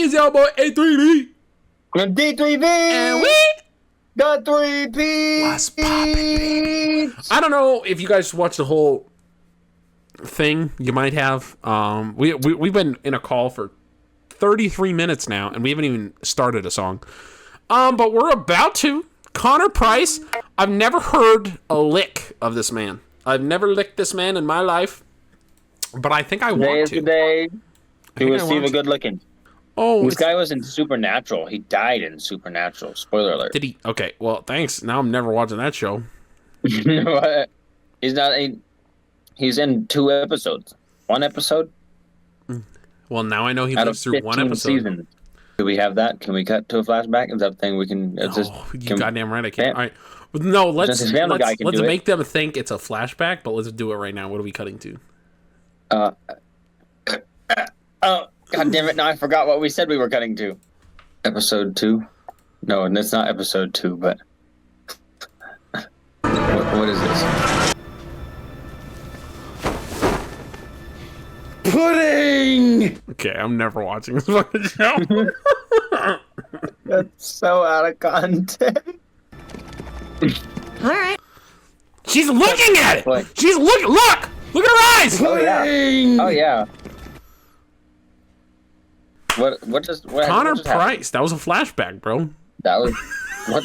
It's your boy A3B. D3B. And we got 3P. What's poppin'? I don't know if you guys watched the whole thing. You might have. We've been in a call for 33 minutes now, and we haven't even started a song. But we're about to. Connor Price. I've never heard a lick of this man. I've never licked this man in my life, but I think I want to. Today, he was Steve good looking. Oh, this guy was in Supernatural. He died in Supernatural. Spoiler alert. Did he? Okay, well, thanks. Now I'm never watching that show. What? He's not. He's in 2 episodes. 1 episode. Well, now I know he lives through 1 episode. Seasons. Do we have that? Can we cut to a flashback? Is that the thing we can? You goddamn right I can't. All right. No, let's make them think it's a flashback, but let's do it right now. What are we cutting to? Oh, God damn it. Now I forgot what we said we were cutting to. Episode 2? No, and it's not episode 2, but... what is this? Pudding! Okay, I'm never watching this fucking show. That's so out of context. All right. She's looking at it! She's looking... Look! Look at her eyes! Oh, yeah. Oh, yeah. What just Connor Price. Happened? That was a flashback, bro. That was what?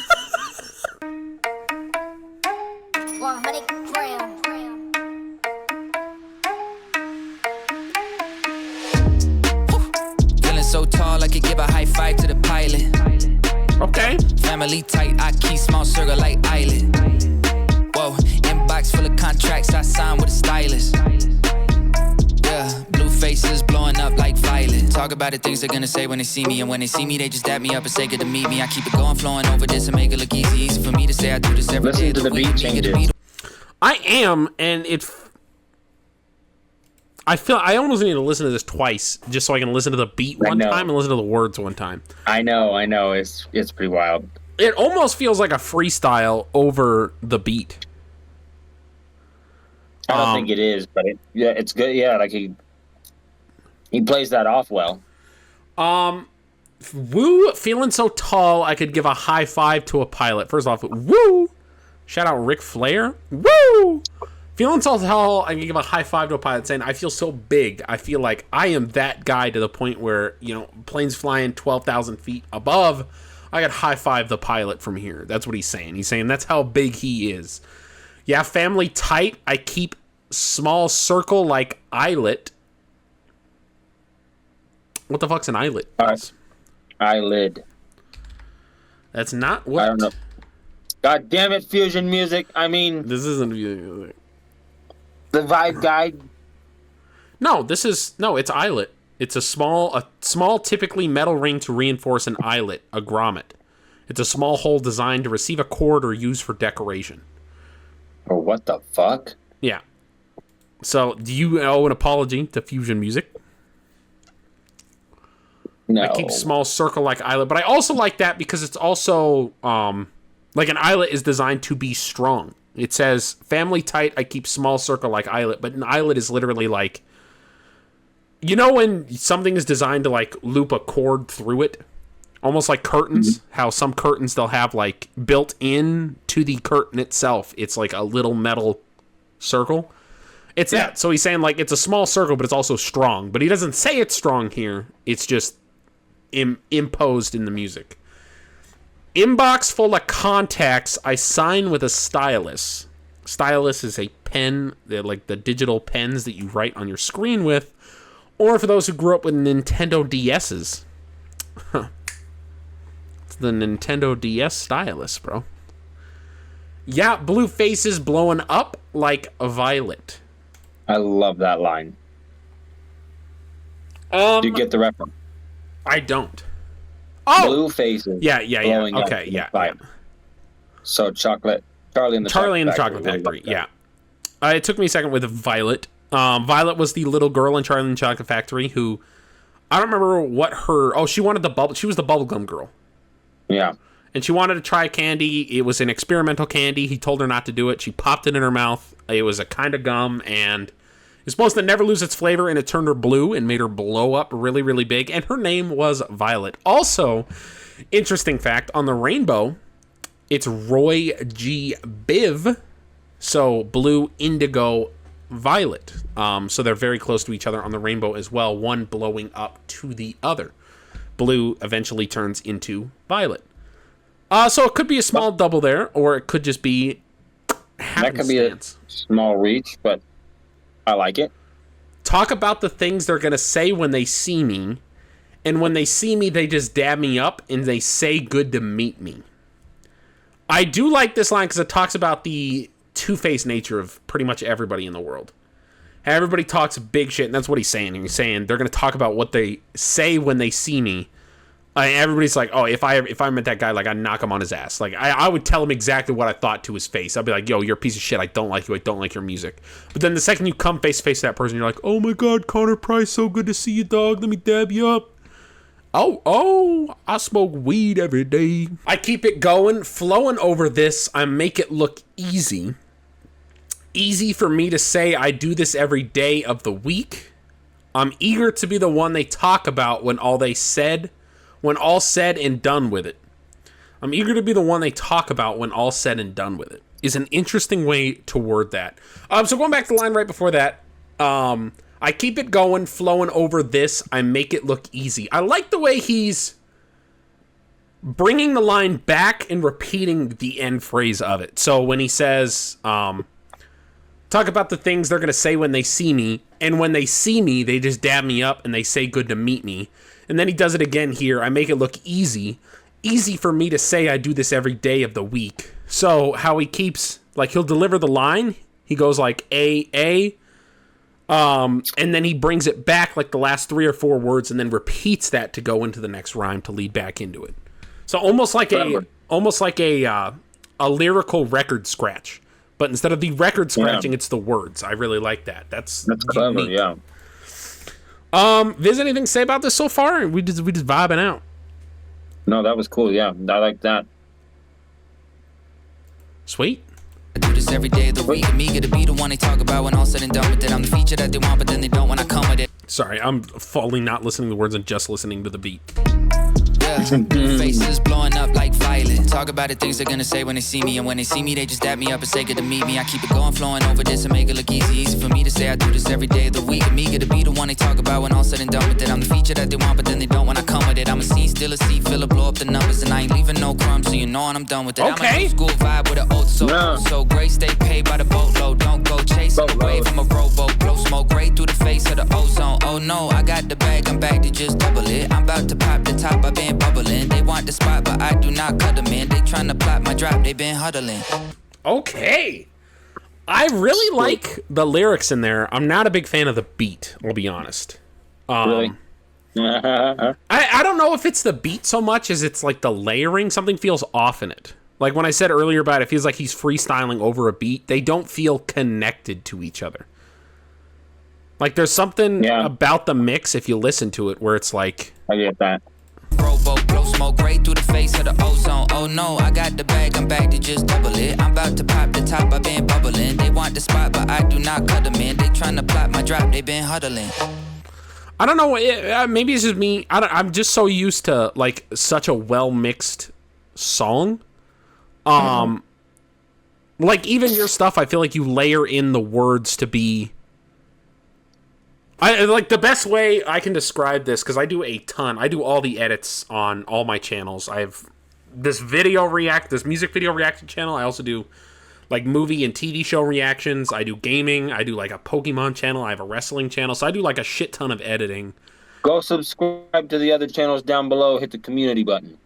Feeling so tall, I could give a high five to the pilot. Okay. Family tight, I keep small circle like island. Whoa, inbox full of contracts, I signed with a stylist. Yeah, blue faces blowing up like violet. Talk about the things they're gonna say when they see me, and when they see me, they just dap me up and say good to meet me. I keep it going, flowing over this and make it look easy. Easy for me to say I do this every day. Listen to the beat changes. I am, and I feel I almost need to listen to this twice just so I can listen to the beat one time and listen to the words one time. I know. It's pretty wild. It almost feels like a freestyle over the beat. I don't think it is, but it's good. Yeah, like he plays that off well. Woo, feeling so tall, I could give a high five to a pilot. First off, woo! Shout out Ric Flair. Woo! Feeling so tall, I can give a high five to a pilot saying, I feel so big. I feel like I am that guy to the point where, planes flying 12,000 feet above, I got high five the pilot from here. That's what he's saying. He's saying that's how big he is. Yeah, family tight. I keep small circle like eyelet. What the fuck's an eyelet? Eyelid. That's not what... I don't know. God damn it, fusion music. I mean... This isn't fusion music. The vibe guide. No, it's eyelet. It's a small typically metal ring to reinforce an eyelet, a grommet. It's a small hole designed to receive a cord or used for decoration. Oh, what the fuck? Yeah. So, do you owe an apology to fusion music? No. I keep small circle like eyelet, but I also like that because it's also like an eyelet is designed to be strong. It says family tight, I keep small circle like eyelet, but an eyelet is literally like, when something is designed to like loop a cord through it, almost like curtains, how some curtains they'll have like built in to the curtain itself, it's like a little metal circle. It's that. So he's saying like it's a small circle, but it's also strong. But he doesn't say it's strong here. It's just imposed in the music. Inbox full of contacts. I sign with a stylus. Stylus is a pen. They're like the digital pens that you write on your screen with. Or for those who grew up with Nintendo DSs. It's the Nintendo DS stylus, bro. Yeah, blue faces blowing up like a violet. I love that line. Do you get the reference? I don't. Oh! Blue faces. Yeah. Okay, yeah. So Charlie and the Chocolate Factory, yeah. It took me a second with Violet. Violet was the little girl in Charlie and the Chocolate Factory who, I don't remember what she wanted the bubble. She was the bubblegum girl. Yeah. And she wanted to try candy. It was an experimental candy. He told her not to do it. She popped it in her mouth. It was a kind of gum, and It's supposed to never lose its flavor, and it turned her blue and made her blow up really, really big. And her name was Violet. Also, interesting fact, on the rainbow, it's Roy G. Biv. So blue, indigo, violet. So they're very close to each other on the rainbow as well, one blowing up to the other. Blue eventually turns into violet. So it could be a small double there, or it could just be that could be a small reach, but I like it. Talk about the things they're going to say when they see me, and when they see me, they just dab me up, and they say good to meet me. I do like this line because it talks about the two-faced nature of pretty much everybody in the world. Everybody talks big shit, and that's what he's saying. He's saying they're going to talk about what they say when they see me. Everybody's like, oh, if I met that guy, like, I'd knock him on his ass. Like, I would tell him exactly what I thought to his face. I'd be like, yo, you're a piece of shit. I don't like you. I don't like your music. But then the second you come face to face to that person, you're like, oh my God, Connor Price, so good to see you, dog. Let me dab you up. Oh, I smoke weed every day. I keep it going, flowing over this. I make it look easy. Easy for me to say I do this every day of the week. I'm eager to be the one they talk about when all said and done with it. I'm eager to be the one they talk about when all said and done with it. Is an interesting way to word that. So going back to the line right before that, I keep it going, flowing over this. I make it look easy. I like the way he's bringing the line back and repeating the end phrase of it. So when he says, talk about the things they're going to say when they see me, and when they see me, they just dab me up and they say good to meet me. And then he does it again here. I make it look easy. Easy for me to say I do this every day of the week. So how he keeps, like, he'll deliver the line. He goes like, A, and then he brings it back like the last 3 or 4 words and then repeats that to go into the next rhyme to lead back into it. So almost like a lyrical record scratch. But instead of the record scratching, it's the words. I really like that. That's clever, unique. yeah. Viz, anything to say about this so far? We just vibing out. No, that was cool. Yeah, I like that. Sweet. I do this every day of the week. I'm eager to be the one they talk about when all said and done with it. I'm the feature that they want, but then they don't when I come with it. Sorry, I'm fully not listening to the words and just listening to the beat. Blue faces blowing up like violet. Talk about the things they're gonna say when they see me, and when they see me, they just dab me up and say good to meet me. I keep it going, flowing over this and make it look easy. Easy for me to say I do this every day of the week. I'm eager to be the one they talk about when all said and done with it. I'm the feature that they want, but then they don't when I come with it. I'm a scene, still a seat, filler, blow up the numbers, and I ain't leaving no crumbs, so you know when I'm done with it. Okay. I'm a new school vibe with an old soul. So great, stay paid by the boatload. Don't go chasing the wave. I'm a rowboat, blow smoke right through the face of the ozone. Oh no, I got the bag, I'm back to just double it. I'm about to pop the top, I've been bubbling. They want the spot, but I do not cut them in. They tryna plot my drop, they been huddling. Okay. I really like the lyrics in there. I'm not a big fan of the beat, I'll be honest. Really? I don't know if it's the beat so much as it's like the layering. Something feels off in it. Like when I said earlier about it feels like he's freestyling over a beat. They don't feel connected to each other. Like there's something about the mix, if you listen to it, where it's like... I get that. Rowboat, blow smoke right through the face of the ozone. Oh no, I got the bag, I'm back to just double it. I'm about to pop the top, I've been bubbling. They want the spot, but I do not cut them in. They tryna plot my drop, they been huddling. I don't know, maybe it's just me. I'm just so used to like such a well-mixed song. Like even your stuff, I feel like you layer in the words to be... I like the best way I can describe this, because I do a ton. I do all the edits on all my channels. I have this music video reaction channel. I also do like movie and TV show reactions. I do gaming. I do like a Pokemon channel. I have a wrestling channel. So I do like a shit ton of editing. Go subscribe to the other channels down below. Hit the community button.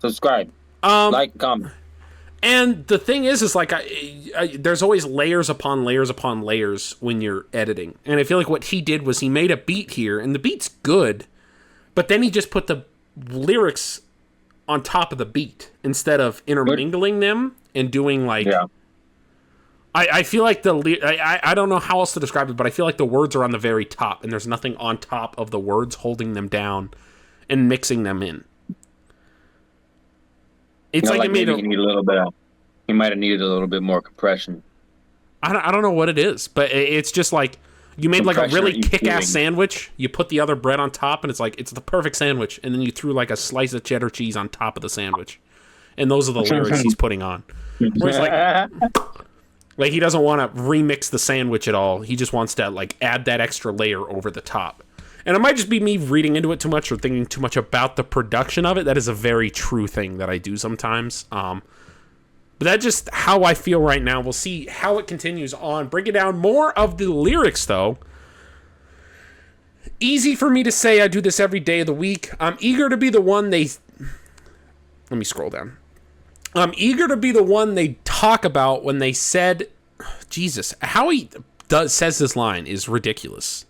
Subscribe. Like, comment. And the thing is like, there's always layers upon layers upon layers when you're editing. And I feel like what he did was he made a beat here, and the beat's good, but then he just put the lyrics on top of the beat instead of intermingling them and doing like... Yeah. I feel like I don't know how else to describe it, but I feel like the words are on the very top, and there's nothing on top of the words holding them down and mixing them in. It's like it made he need a little bit. He might have needed a little bit more compression. I don't know what it is, but it's just like You made like a Compression really are you kick-ass doing? sandwich. You put the other bread on top, and it's the perfect sandwich. And then you threw like a slice of cheddar cheese on top of the sandwich. And those are the lyrics he's putting on. Where he's like he doesn't want to remix the sandwich at all. He just wants to like add that extra layer over the top. And it might just be me reading into it too much or thinking too much about the production of it. That is a very true thing that I do sometimes. But that's just how I feel right now. We'll see how it continues on. Break it down more of the lyrics, though. Easy for me to say I do this every day of the week. I'm eager to be the one they... Let me scroll down. I'm eager to be the one they talk about when they said... Jesus, how he says this line is ridiculous.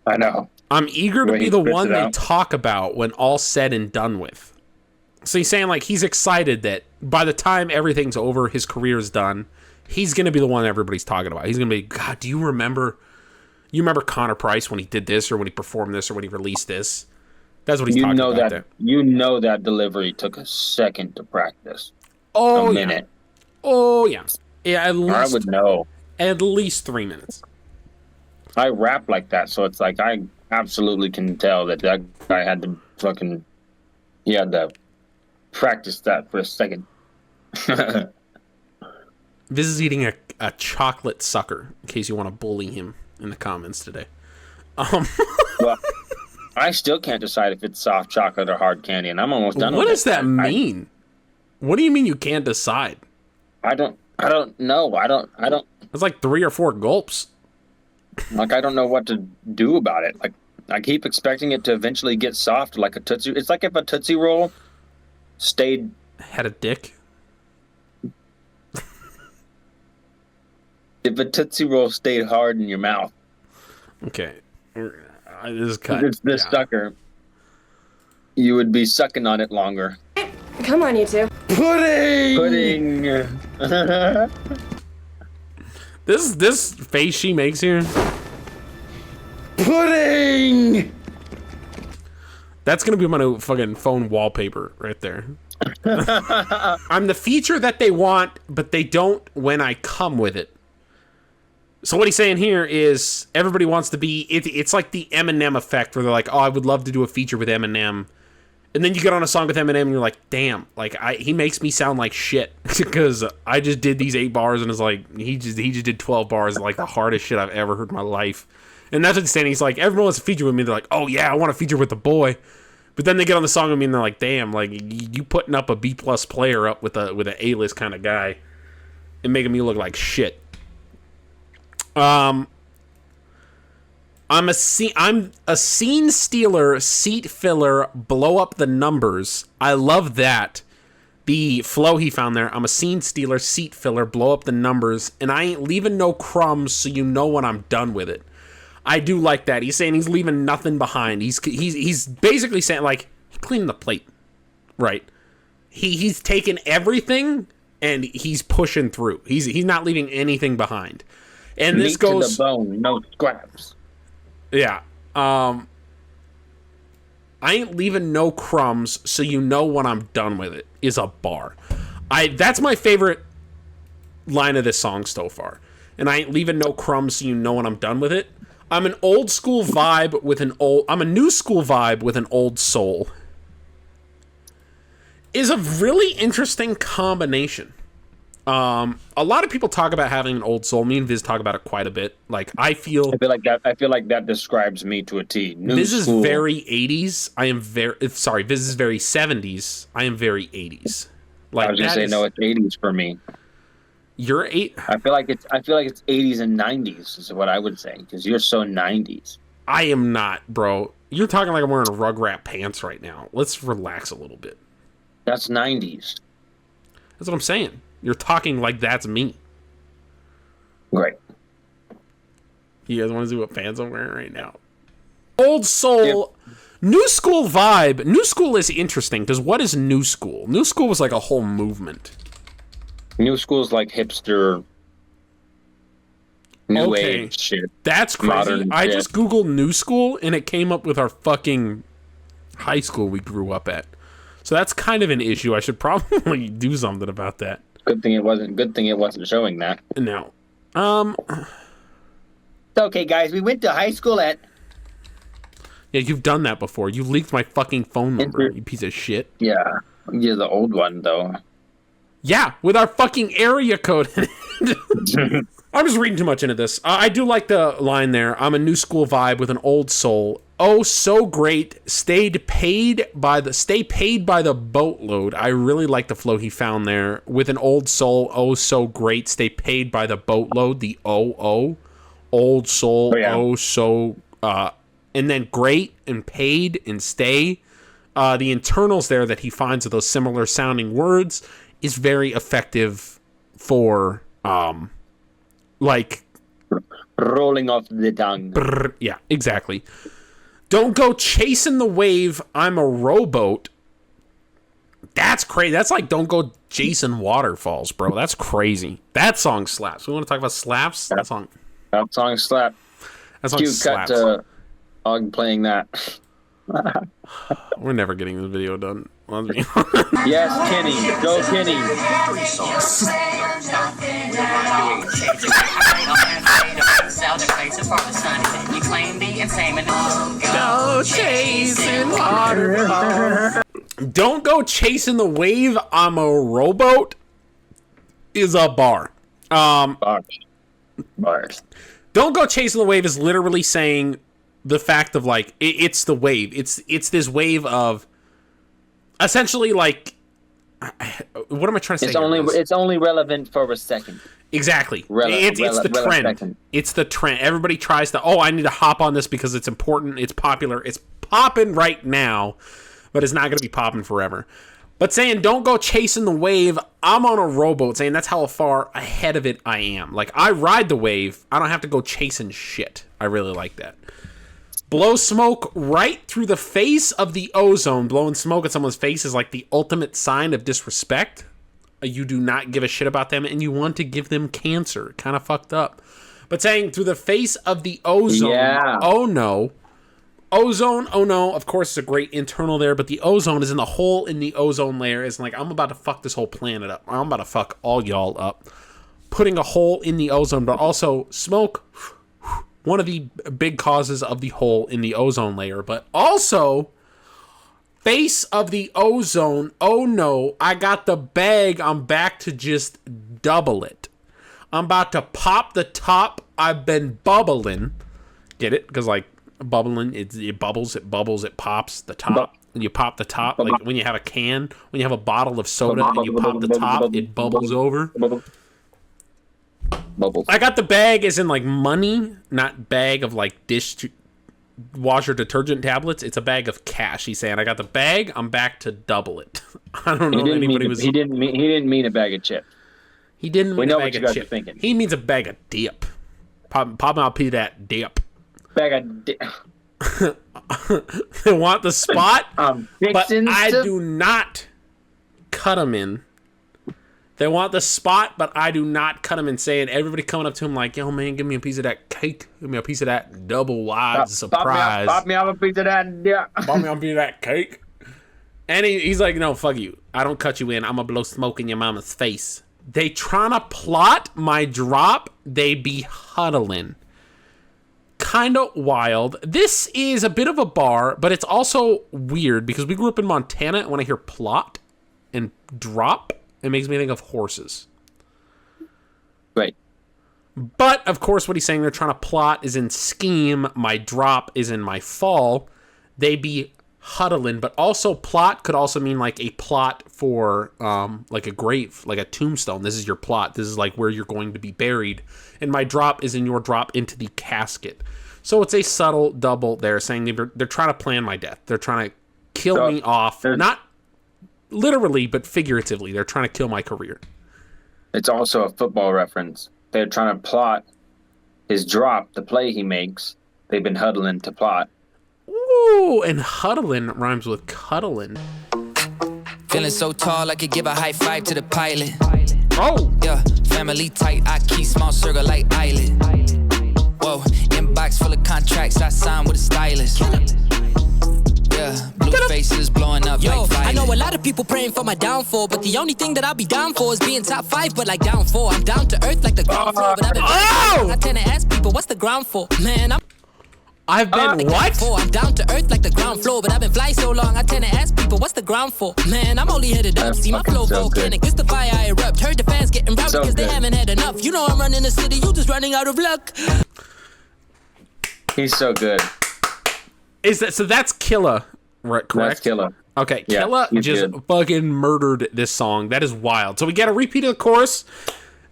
I know. I'm eager to When be he the spits one it they out. talk about when all's said and done with. So he's saying like he's excited that by the time everything's over, his career's done, he's going to be the one everybody's talking about. He's going to be, God, do you remember Connor Price when he did this or when he performed this or when he released this? That's what he's talking about there. You know that delivery took a second to practice. Oh, A yeah. minute. Oh, yeah. Yeah, I would know. at least 3 minutes. I rap like that, so it's like I absolutely can tell that guy had to fucking... He had to practice that for a second. Viz is eating a chocolate sucker, in case you want to bully him in the comments today. Well, I still can't decide if it's soft chocolate or hard candy, and I'm almost done What with it. does that mean? What do you mean you can't decide? I don't know. I don't It's like 3 or 4 gulps. like I don't know what to do about it. Like I keep expecting it to eventually get soft like a Tootsie. It's like if a Tootsie Roll stayed... Had a dick. If a Tootsie Roll stayed hard in your mouth. Okay. This is cut. It's this sucker. You would be sucking on it longer. Come on, you two. Pudding. This face she makes here. Pudding. That's gonna be my new fucking phone wallpaper right there. I'm the feature that they want, but they don't when I come with it. So what he's saying here is everybody wants to be... It's like the Eminem effect where they're like, oh, I would love to do a feature with Eminem. And then you get on a song with Eminem and you're like, damn, like he makes me sound like shit because I just did these 8 bars and it's like, he just did 12 bars, like the hardest shit I've ever heard in my life. And that's what he's saying. He's like, everyone wants to feature with me. They're like, oh yeah, I want to feature with the boy. But then they get on the song with me and they're like, damn, like you putting up a B+ player up with an A-list kind of guy and making me look like shit. I'm a scene stealer, seat filler, blow up the numbers. I love that. The flow he found there. I'm a scene stealer, seat filler, blow up the numbers, and I ain't leaving no crumbs so you know when I'm done with it. I do like that. He's saying he's leaving nothing behind. He's basically saying like he cleaned the plate, right? He's taken everything and he's pushing through. He's not leaving anything behind. And this goes to the bone, no scraps. Yeah. I ain't leaving no crumbs so you know when I'm done with it is a bar. That's my favorite line of this song so far. And I ain't leaving no crumbs so you know when I'm done with it. I'm a new school vibe with an old soul. Is a really interesting combination. A lot of people talk about having an old soul. Me and Viz talk about it quite a bit. Like I feel like that describes me to a T. Viz is very 80s. Viz is very 70s. I am very 80s. Like I was gonna say no, it's 80s for me. You're 8. I feel like it's 80s and 90s is what I would say because you're so 90s. I am not, bro. You're talking like I'm wearing Rugrat pants right now. Let's relax a little bit. That's 90s. That's what I'm saying. You're talking like that's me. Great. You guys want to see what pants I'm wearing right now? Old soul, yeah. New school vibe. New school is interesting because what is new school? New school was like a whole movement. New school is like hipster, new age shit. That's crazy. Modern I shit. just Googled new school and it came up with our fucking high school we grew up at. So that's kind of an issue. I should probably do something about that. Good thing it wasn't showing that. No. Okay, guys, we went to high school at... Yeah, you've done that before. You leaked my fucking phone number, you piece of shit. Yeah. You're the old one, though. Yeah, with our fucking area code in it. I'm just reading too much into this. I do like the line there. I'm a new school vibe with an old soul. Oh, so great. Stay paid by the boatload. I really like the flow he found there. With an old soul. Oh, so great. Stay paid by the boatload. The O. Old soul. Oh, yeah. Oh, so... and then great and paid and stay. The internals there that he finds of those similar sounding words is very effective for, like... rolling off the tongue. Brr, yeah, exactly. Don't go chasing the wave. I'm a rowboat. That's crazy. That's like don't go chasing waterfalls, bro. That's crazy. That song slaps. We want to talk about slaps? That song slap. That song Cue slaps. cut to Aug playing that. We're never getting this video done. Yes, Kenny. Go, Kenny. Go chasing waterfalls. Don't go chasing the wave. I'm a rowboat. Is a bar. Bars. Don't go chasing the wave is literally saying the fact of like it's the wave. It's this wave of essentially like what am I trying to say? It's only relevant for a second. Exactly. It's the trend. It's the trend. Everybody tries to, I need to hop on this because it's important, it's popular, it's popping right now, but it's not going to be popping forever. But saying, don't go chasing the wave, I'm on a rowboat, saying that's how far ahead of it I am. Like, I ride the wave, I don't have to go chasing shit. I really like that. Blow smoke right through the face of the ozone. Blowing smoke at someone's face is like the ultimate sign of disrespect. You do not give a shit about them, and you want to give them cancer. Kind of fucked up. But saying through the face of the ozone, yeah. Oh no. Ozone, oh no, of course, it's a great internal there, but the ozone is in the hole in the ozone layer. It's like, I'm about to fuck this whole planet up. I'm about to fuck all y'all up. Putting a hole in the ozone, but also smoke, one of the big causes of the hole in the ozone layer, but also... face of the ozone. Oh no, I got the bag. I'm back to just double it. I'm about to pop the top. I've been bubbling. Get it? Because like bubbling, it bubbles, it pops the top. And you pop the top. Like when you have a can, when you have a bottle of soda and you pop the top, it bubbles over. Bubbles. I got the bag as in like money, not bag of like washer detergent tablets. It's a bag of cash. He's saying, I got the bag, I'm back to double it. I don't know if anybody was... He didn't mean a bag of chips. He didn't mean a bag of chips. Thinking. He means a bag of dip. Pop out P that dip. Bag of dip. They want the spot, but I to... do not cut them in. They want the spot, but I do not cut them in. Saying, everybody coming up to him like, yo, man, give me a piece of that cake. Give me a piece of that double wide surprise. Pop me off a piece of that. Yeah. Pop me off a piece of that cake. And he's like, no, fuck you. I don't cut you in. I'm going to blow smoke in your mama's face. They trying to plot my drop. They be huddling. Kind of wild. This is a bit of a bar, but it's also weird because we grew up in Montana, and when I hear plot and drop, it makes me think of horses. Right. But, of course, what he's saying they're trying to plot is in scheme. My drop is in my fall. They be huddling. But also plot could also mean like a plot for like a grave, like a tombstone. This is your plot. This is like where you're going to be buried. And my drop is in your drop into the casket. So it's a subtle double there saying they're trying to plan my death. They're trying to kill me off. Not literally, but figuratively. They're trying to kill my career. It's also a football reference. They're trying to plot his drop, the play he makes. They've been huddling to plot. Ooh, and huddling rhymes with cuddling. Feeling so tall, I could give a high five to the pilot. Oh! Yeah, family tight, I keep small circle like island. Whoa, inbox full of contracts, I signed with a stylist. Yeah, blue Blue faces blowing up like fire. I know a lot of people praying for my downfall, but the only thing that I'll be down for is being top 5, but like down 4. I'm down to earth like the ground floor, but I've been I tend to ask people, what's the ground for? Man, I've been what? I'm down to earth like the ground floor, but I've been flying so long, I tend to ask people, what's the ground for? Man, I'm only headed up. See my flow volcanic. This the fire I erupt. Heard the fans getting rowdy because they haven't had enough. You know I'm running the city, you just running out of luck. He's so good. Is that so? That's Killa, right? Correct. That's Killa. Okay, Yeah, Killa just good. fucking murdered this song. That is wild. So we get a repeat of the chorus.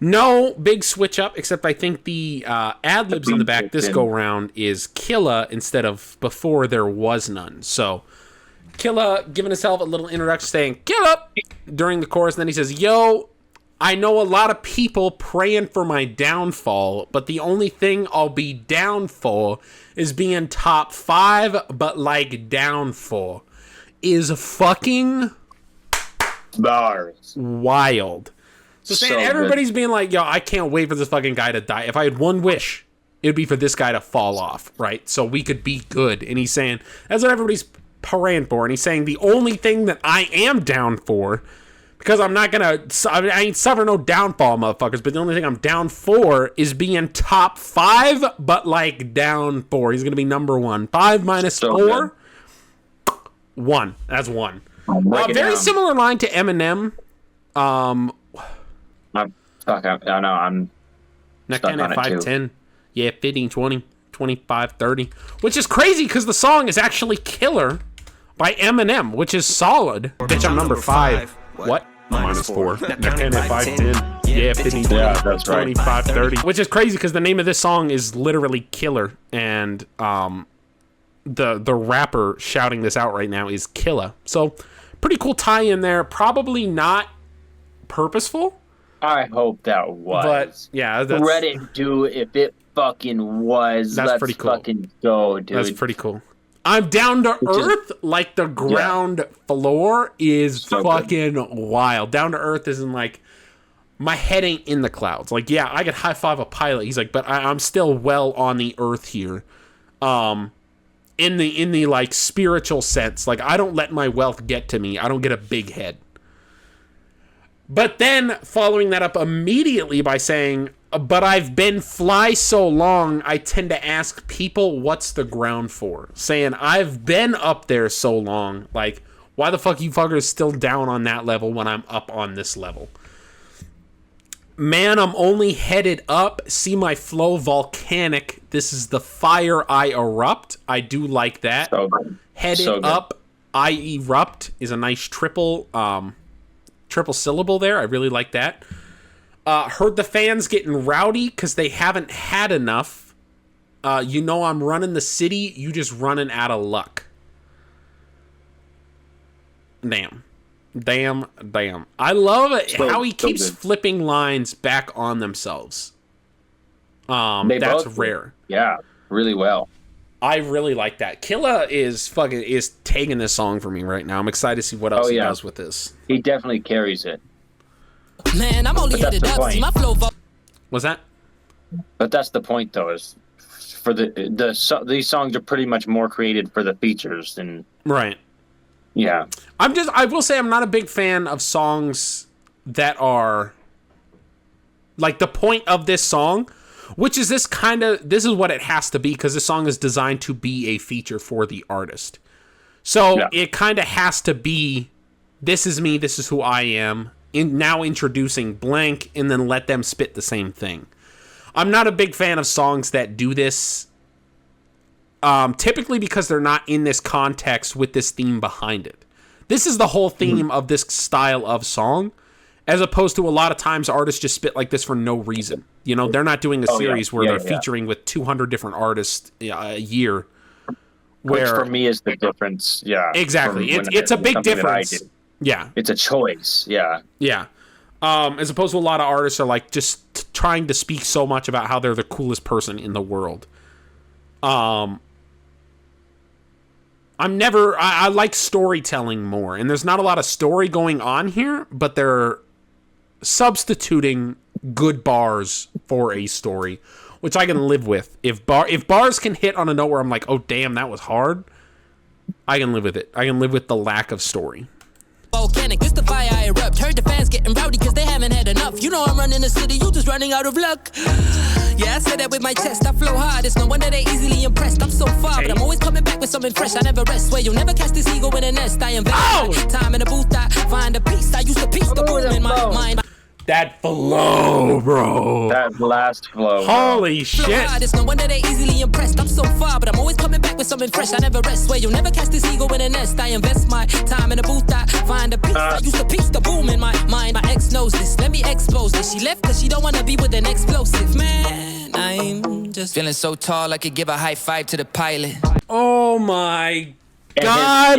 No big switch up, except I think the ad libs in the back this go round is Killa instead of before there was none. So Killa giving himself a little introduction saying Killa during the chorus, and then he says, "Yo, I know a lot of people praying for my downfall, but the only thing I'll be down for is being top 5, but like down for." Is fucking Bars. wild. So saying everybody's being like, yo, I can't wait for this fucking guy to die. If I had one wish, it'd be for this guy to fall off, right? So we could be good. And he's saying, that's what everybody's praying for. And he's saying the only thing that I am down for, because I'm not gonna, I ain't suffer no downfall, motherfuckers, but the only thing I'm down for is being top 5, but like down 4. He's gonna be number 1. 5 minus 4. 1. That's 1. Very similar line to Eminem. I'm stuck. I know. I'm Neck stuck 10 on at it too. 5'10. Yeah, 15, 20, 25, 30. Which is crazy because the song is actually Killer by Eminem, which is solid. Bitch, I'm number 5. What? Minus 4. Neck 10 at 5'10. Yeah, 15, 20, Yeah, that's right. 25, 30. Which is crazy because the name of this song is literally Killer. And the rapper shouting this out right now is Killa. So pretty cool tie in there. Probably not purposeful. I hope that was. But yeah, that's Reddit, dude, if it fucking was, That's let's pretty cool. fucking go, dude. That's pretty cool. I'm down to earth, like the ground floor is So fucking wild. Down to earth isn't like my head ain't in the clouds. Like, yeah, I could high five a pilot. He's like, but I'm still well on the earth here. In the like spiritual sense, like I don't let my wealth get to me. I don't get a big head. But then following that up immediately by saying, but I've been fly so long, I tend to ask people what's the ground for. Saying I've been up there so long, like why the fuck you fuckers still down on that level when I'm up on this level? Man, I'm only headed up. See my flow volcanic. This is the fire I erupt. I do like that. So good. Headed So good. up, I erupt is a nice triple syllable there. I really like that. Heard the fans getting rowdy because they haven't had enough. You know I'm running the city. You just running out of luck. Damn. I love it how he keeps flipping lines back on themselves. That's rare. Yeah, really well. I really like that. Killa is taking this song for me right now. I'm excited to see what else he does with this. He definitely carries it. Man, I'm only headed up. See my flow. Was that? But that's the point, though, is for these songs are pretty much more created for the features than Right. yeah. I will say I'm not a big fan of songs that are like the point of this song, which is this is what it has to be because this song is designed to be a feature for the artist. So it kind of has to be, this is me, this is who I am, now introducing blank, and then let them spit the same thing. I'm not a big fan of songs that do this, typically because they're not in this context with this theme behind it. This is the whole theme of this style of song, as opposed to a lot of times artists just spit like this for no reason. You know, they're not doing a series where they're featuring with 200 different artists a year. Which for me is the difference. Yeah, exactly. It's a big difference. Yeah, it's a choice. Yeah, yeah. As opposed to a lot of artists are like just trying to speak so much about how they're the coolest person in the world. I like storytelling more, and there's not a lot of story going on here, but they're substituting good bars for a story, which I can live with. If bars can hit on a note where I'm like, oh damn, that was hard, I can live with it. I can live with the lack of story. Volcanic, this the fire I erupt. Heard the fans getting rowdy cause they haven't had enough. You know I'm running the city, you just running out of luck. Yeah, I said that with my chest, I flow hard. It's no wonder they easily impressed. I'm so far, but I'm always coming back with something fresh. I never rest, swear you'll never catch this ego in a nest. I invest time in the booth, I find a piece. I used to piece the boom in my mind. That flow, bro. That last flow. Holy shit. It's no wonder they easily impressed. I'm so far, but I'm always coming back with something fresh. I never rest, swear you'll never catch this ego in a nest. I invest my time in the booth, I find a piece. I used to piece the boom in my mind. My ex knows this, let me expose this. She left cause she don't wanna be with an explosive man. I'm just feeling so tall I could give a high five to the pilot. Oh my And God.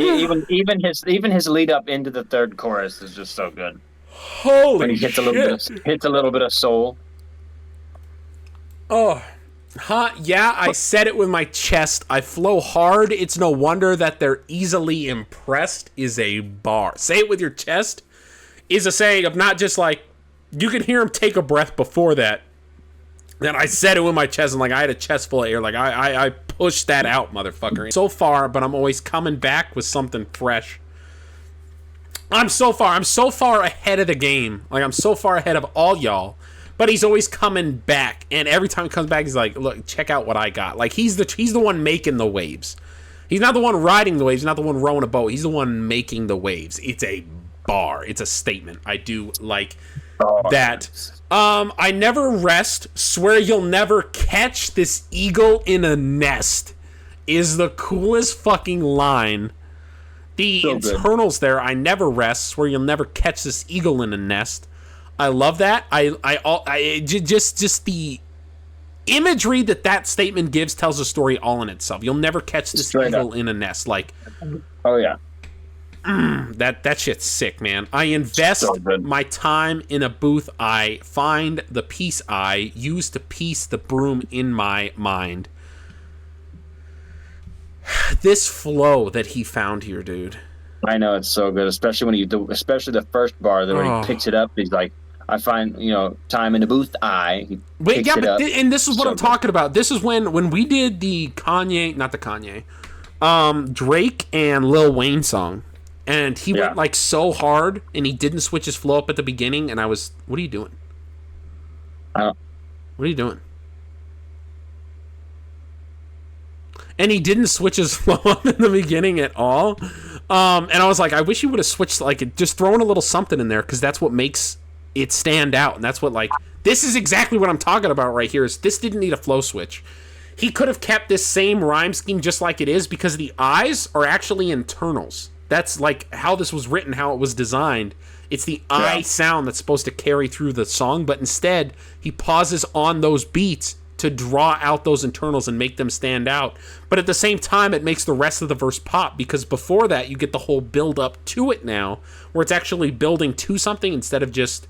even his lead up into the third chorus is just so good. Holy When he hits shit. hits a little bit of soul. Oh, yeah, I said it with my chest. I flow hard. It's no wonder that they're easily impressed is a bar. Say it with your chest is a saying of not just like, you can hear him take a breath before that. Then I said it with my chest and like I had a chest full of air. Like I pushed that out, motherfucker. So far, but I'm always coming back with something fresh. I'm so far ahead of the game. Like, I'm so far ahead of all y'all. But he's always coming back. And every time he comes back, he's like, look, check out what I got. Like, he's the one making the waves. He's not the one riding the waves. He's not the one rowing a boat. He's the one making the waves. It's a bar. It's a statement. I do like that. I never rest. Swear you'll never catch this eagle in a nest is the coolest fucking line. The so internals good. There, I never rest, where you'll never catch this eagle in a nest. I love that. I just the imagery that statement gives tells a story all in itself. You'll never catch this eagle in a nest. Like, oh yeah, that shit's sick, man. I invest my time in a booth. I find the piece I use to piece the broom in my mind. This flow that he found here, dude. I know, it's so good, especially when especially the first bar that when he picks it up, he's like, I find, time in the booth, and this is what I'm talking about. This is when we did the Drake and Lil Wayne song, and he went like so hard, and he didn't switch his flow up at the beginning, and I was, what are you doing? What are you doing? And he didn't switch his flow up in the beginning at all. And I was like, I wish he would have switched, like, just throwing a little something in there, because that's what makes it stand out. And that's what, like, this is exactly what I'm talking about right here, is this didn't need a flow switch. He could have kept this same rhyme scheme just like it is, because the eyes are actually internals. That's, like, how this was written, how it was designed. It's the I sound that's supposed to carry through the song, but instead, he pauses on those beats to draw out those internals and make them stand out. But at the same time, it makes the rest of the verse pop, because before that, you get the whole build up to it now, where it's actually building to something instead of just,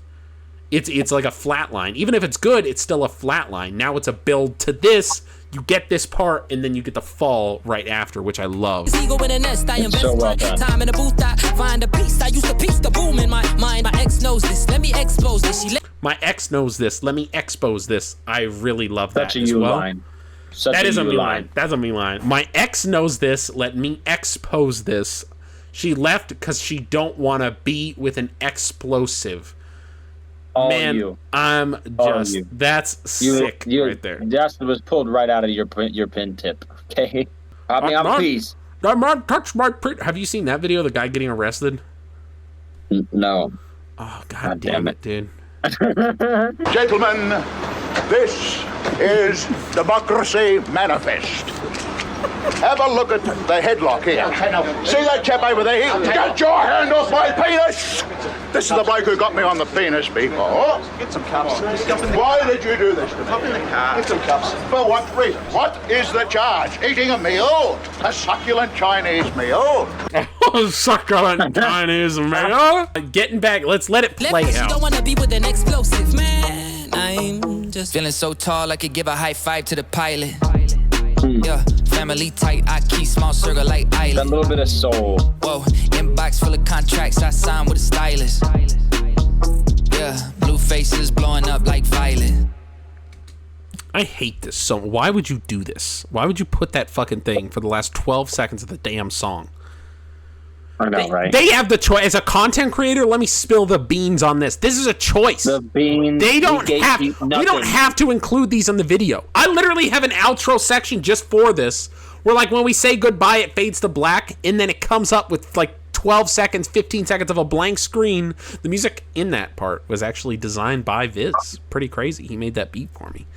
it's like a flat line. Even if it's good, it's still a flat line. Now it's a build to this, you get this part, and then you get the fall right after, which I love. It's so well done. Time in the booth, I find a piece. I used to piece the boom in my mind. My ex knows this, let me expose this. My ex knows this, let me expose this. I really love that as well. Line. That is a me line. That's a me line. My ex knows this, let me expose this. She left because she don't want to be with an explosive. Man, I'm just, that's sick right there. That was pulled right out of your pin tip. Okay, please. That man touched my pin. Have you seen that video of the guy getting arrested? No. Oh, God damn it, dude. Gentlemen, this is Democracy Manifest. Have a look at the headlock here. See that chap over there? Get your hand off my penis! This is the bloke who got me on the penis before. Get some cups. Why did you do this to me? Pop in the car. Get some cups. For what reason? What is the charge? Eating a meal? A succulent Chinese meal? Succulent Chinese meal? Getting back, let's let it play out. Don't want to be with an explosive man. I'm just feeling so tall I could give a high five to the pilot. Yeah, family tight, I keep small circle like island. A little bit of soul. Whoa, inbox full of contracts, I signed with a stylist. Yeah, blue faces blowing up like violet. I hate this so. Why would you do this? Why would you put that fucking thing for the last 12 seconds of the damn song? I know, right? They have the choice. As a content creator, let me spill the beans on this. This is a choice. The beans. They don't have. We don't have to include these in the video. I literally have an outro section just for this, where like when we say goodbye, it fades to black, and then it comes up with like 12 seconds, 15 seconds of a blank screen. The music in that part was actually designed by Viz. Pretty crazy. He made that beat for me.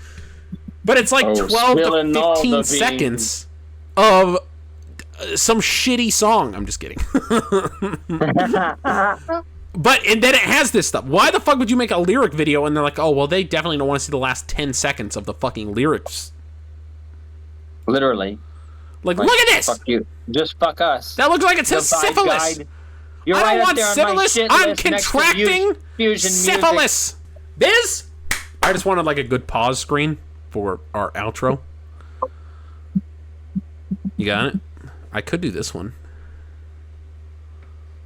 But it's like 12 to 15 seconds of some shitty song. I'm just kidding. But and then it has this stuff. Why the fuck would you make a lyric video and they're like, oh well, they definitely don't want to see the last 10 seconds of the fucking lyrics. Literally. Like look at this. Fuck you. Just fuck us. That looks like it says syphilis. You're I don't want syphilis. I'm contracting syphilis. Biz. I just wanted like a good pause screen for our outro. You got it? I could do this one.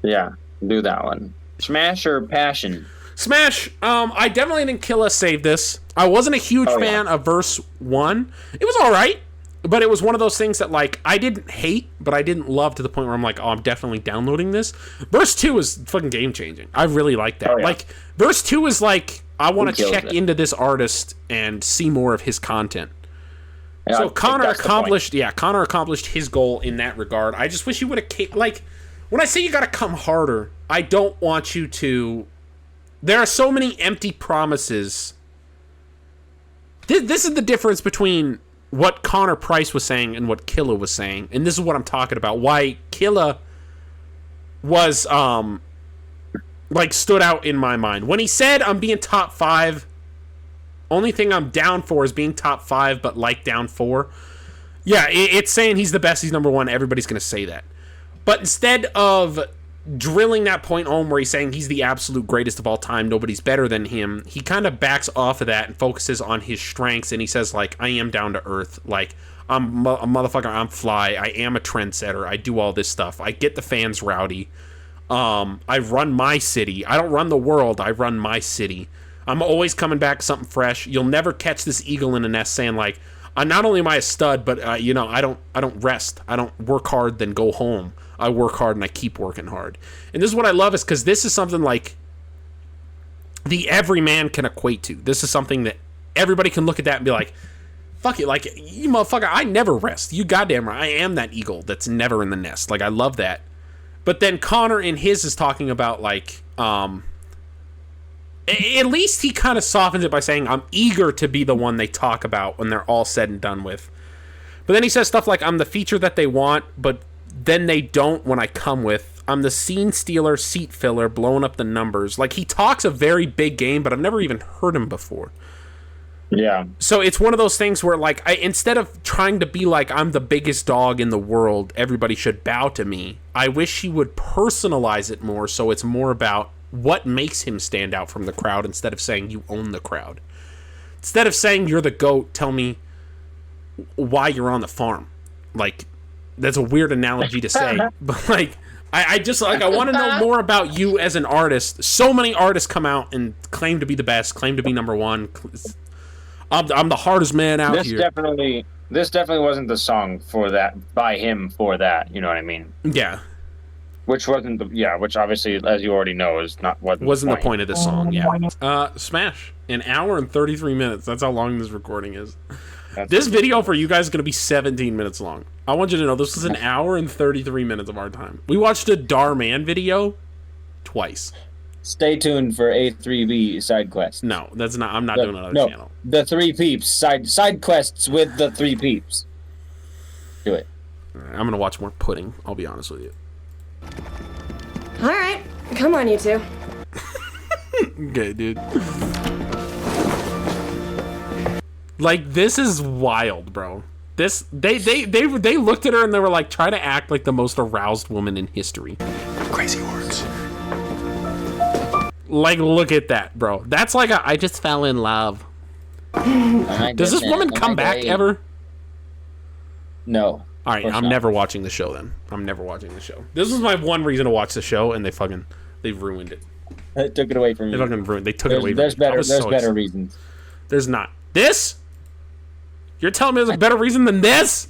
Yeah, do that one. Smash or passion? Smash. I definitely think Killa saved this. I wasn't a huge fan of verse 1. It was all right, but it was one of those things that like I didn't hate, but I didn't love to the point where I'm like, oh, I'm definitely downloading this. Verse 2 is fucking game changing. I really like that. Like verse 2 is like I want to check into this artist and see more of his content. Yeah, so Connor accomplished, Connor accomplished his goal in that regard. I just wish you would have, like, when I say you got to come harder, I don't want you to. There are so many empty promises. This is the difference between what Connor Price was saying and what Killa was saying, and this is what I'm talking about. Why Killa was like stood out in my mind when he said, "I'm being top 5." Only thing I'm down for is being top 5, but like down 4. Yeah, it's saying he's the best, he's number 1. Everybody's going to say that. But instead of drilling that point home where he's saying he's the absolute greatest of all time, nobody's better than him, he kind of backs off of that and focuses on his strengths. And he says, like, I am down to earth. Like, I'm a motherfucker. I'm fly. I am a trendsetter. I do all this stuff. I get the fans rowdy. I run my city. I don't run the world. I run my city. I'm always coming back something fresh. You'll never catch this eagle in a nest saying like, not only am I a stud, but I don't rest. I don't work hard then go home. I work hard and I keep working hard. And this is what I love is because this is something like the everyman can equate to. This is something that everybody can look at that and be like, fuck it, like you motherfucker, I never rest. You goddamn right, I am that eagle that's never in the nest. Like I love that. But then Connor in his is talking about like, at least he kind of softens it by saying, I'm eager to be the one they talk about when they're all said and done with. But then he says stuff like, I'm the feature that they want, but then they don't when I come with. I'm the scene stealer, seat filler, blowing up the numbers. Like, he talks a very big game, but I've never even heard him before. Yeah. So it's one of those things where, like, instead of trying to be like, I'm the biggest dog in the world, everybody should bow to me, I wish he would personalize it more so it's more about what makes him stand out from the crowd instead of saying you own the crowd. Instead of saying you're the GOAT, tell me why you're on the farm. Like, that's a weird analogy to say, but like, I just like, I want to know more about you as an artist. So many artists come out and claim to be the best, claim to be number 1. I'm the hardest man out here. This definitely wasn't the song for that, by him for that, you know what I mean? Yeah. Which wasn't which obviously, as you already know, is wasn't the point of the song. Yeah. Smash. An hour and 33 minutes. That's how long this recording is. This video for you guys is going to be 17 minutes long. I want you to know this is an hour and 33 minutes of our time. We watched a Darman video twice. Stay tuned for A3B side quest. No, that's not. I'm not doing another channel. The 3 peeps side quests with the 3 peeps. Do it. I'm going to watch more pudding. I'll be honest with you. All right, come on, you two. Okay, dude. Like, this is wild, bro. This they looked at her and they were like, try to act like the most aroused woman in history. Crazy words. Like, look at that, bro. That's like I just fell in love. Does this woman come back ever? No. All right, I'm never watching the show then. I'm never watching the show. This was my one reason to watch the show, and they ruined it. They took it away from you. They fucking ruined. They took it away. There's better reasons. There's not. This You're telling me there's a better reason than this?